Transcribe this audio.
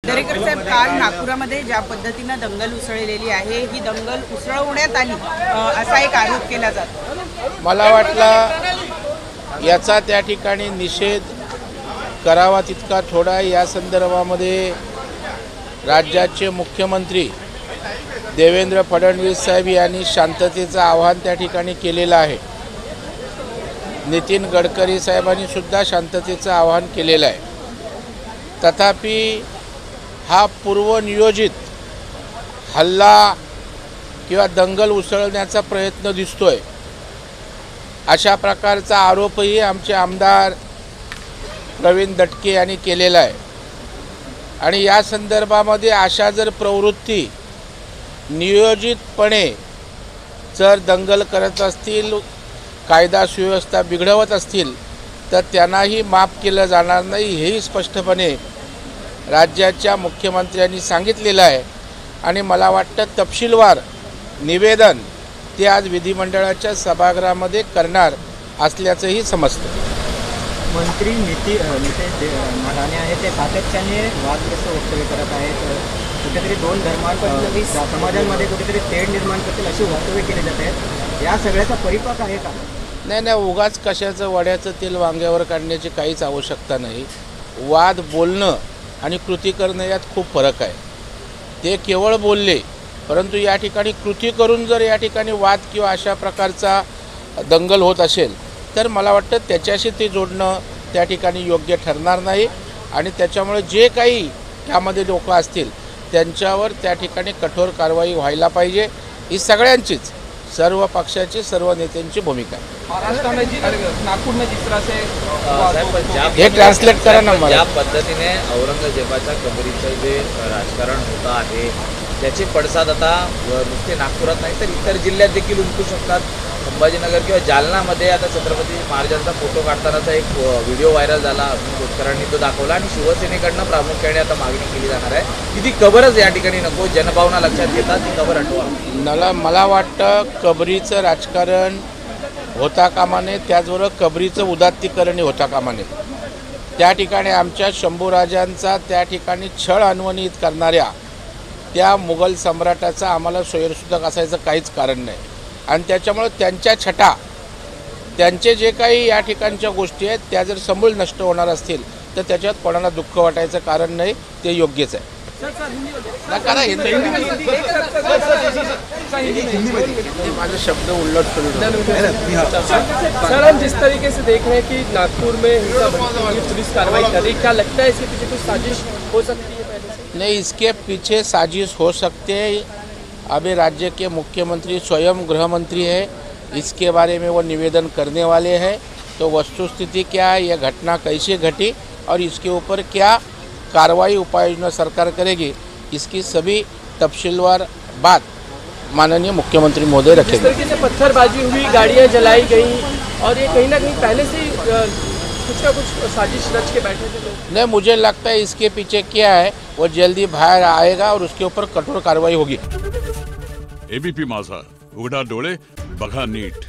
दरेकर साहेब, काल नागपुरामध्ये ज्या पद्धतीनं दंगल उसळलेली आहे, ही दंगल उसळवण्यात आली असा एक आरोप केला जातो। मला वाटलं याचा त्या ठिकाणी निषेध करावा तितका थोडा। या संदर्भामध्ये राज्याचे मुख्यमंत्री देवेंद्र फडणवीस साहेब यांनी शांततेचं आवाहन त्या ठिकाणी केलेलं आहे। नितीन गडकरी साहेबांनी सुद्धा शांततेचं आवाहन केलेलं आहे। तथापि हा पूर्वनियोजित हल्ला किंवा दंगल उसळण्याचा प्रयत्न दिसतोय, अशा प्रकारचा आरोपही आमचे आमदार प्रवीण दटके यांनी केलेला आहे। आणि या संदर्भामध्ये अशा जर प्रवृत्ती नियोजितपणे जर दंगल करत असतील, कायदा सुव्यवस्था बिघडवत असतील, तर त्यांनाही माफ केलं जाणार नाही, हेही स्पष्टपणे राज्याच्या मुख्यमंत्र्यांनी सांगितलेलं आहे। आणि मला वाटतं तपशीलवार निवेदन ते आज विधिमंडळाच्या सभागृहामध्ये करणार असल्याचंही समजतं। मंत्री नितेश राणे आहेत, ते सातत्याने वादग्रस्त वक्तव्य करत आहेत। कुठेतरी दोन धर्मांमध्ये समाजांमध्ये कुठेतरी तेढ निर्माण करतील अशी वक्तव्य केली जात आहेत। या सगळ्याचा परिपाक आहे का? नाही, उगाच कशाचं वड्याचं तेल वांग्यावर काढण्याची काहीच आवश्यकता नाही। वाद बोलणं आणि कृती करणं यात खूप फरक आहे। ते केवळ बोलले, परंतु या ठिकाणी कृती करून जर या ठिकाणी वाद किंवा अशा प्रकारचा दंगल होत असेल, तर मला वाटतं त्याच्याशी ते जोडणं त्या ठिकाणी योग्य ठरणार नाही। आणि त्याच्यामुळे जे काही त्यामध्ये लोक असतील त्यांच्यावर त्या ठिकाणी कठोर कारवाई व्हायला पाहिजे, ही सगळ्यांचीच, सर्व पक्षाची, सर्व नेत्यांची भूमिका आहे। महाराष्ट्र में नागपुर में जिस तरह से हे ट्रान्सलेट करा ना मला। ज्या पद्धतीने औरंगजेबाच्या कबरीचं जे राजकारण होतं आहे, त्याचे पडसाद आता नुसते नागपुरात नाही तर इतर जिल्ह्यात देखील उमटू शकतात। संभाजीनगर किंवा जालनामध्ये आता छत्रपती महाराजांचा फोटो काढतानाचा एक व्हिडिओ व्हायरल झाला, अरुण खोतकरांनी तो दाखवला आणि शिवसेनेकडनं प्रामुख्याने आता मागणी केली जाणार आहे की ती कबरच या ठिकाणी नको, जनभावना लक्षात घेता ती कबर हटवा। मला वाटतं कबरीचं राजकारण होता कामा नये, त्याचबरोबर कबरीचं उदात्तीकरणही होता कामा नये। त्या ठिकाणी आमच्या शंभूराजांचा त्या ठिकाणी छळ अन्वनित करणाऱ्या त्या मुघल सम्राटाचा आम्हाला सोयरसुद्धा असायचं काहीच कारण नाही। आणि त्याच्यामुळे त्यांच्या छटा, त्यांचे जे काही या ठिकाणच्या गोष्टी आहेत त्या जर समूळ नष्ट होणार असतील तर त्याच्यात कोणाला दुःख वाटायचं कारण नाही, ते योग्यच आहे। माझे शब्द उलट सर, हम जिस तरीके से देख रहे हैं कि नागपुर में हिंसा बढ़ती, पुलिस कार्रवाई कर रही, क्या लगता है इसके पीछे कुछ साजिश हो सकती है पहले से? नहीं, इसके पीछे साजिश हो सकते हैं। अभी राज्य के मुख्यमंत्री स्वयं गृह मंत्री है, इसके बारे में वो निवेदन करने वाले हैं। तो वस्तुस्थिति क्या है, यह घटना कैसे घटी और इसके ऊपर क्या कार्रवाई उपाय योजना सरकार करेगी, इसकी सभी तफसीलवार बात माननीय मुख्यमंत्री महोदय रखेंगे। जिस तरीके से पत्थरबाजी हुई, गाड़ियाँ जलाई गई और ये कहीं ना कहीं पहले से ही कुछ ना कुछ साजिश रच के बैठे थे लोग। नहीं, मुझे लगता है इसके पीछे क्या है वो जल्दी बाहर आएगा और उसके ऊपर कठोर कार्रवाई होगी। एबीपी माझा, उघडा डोळे बघा नीट।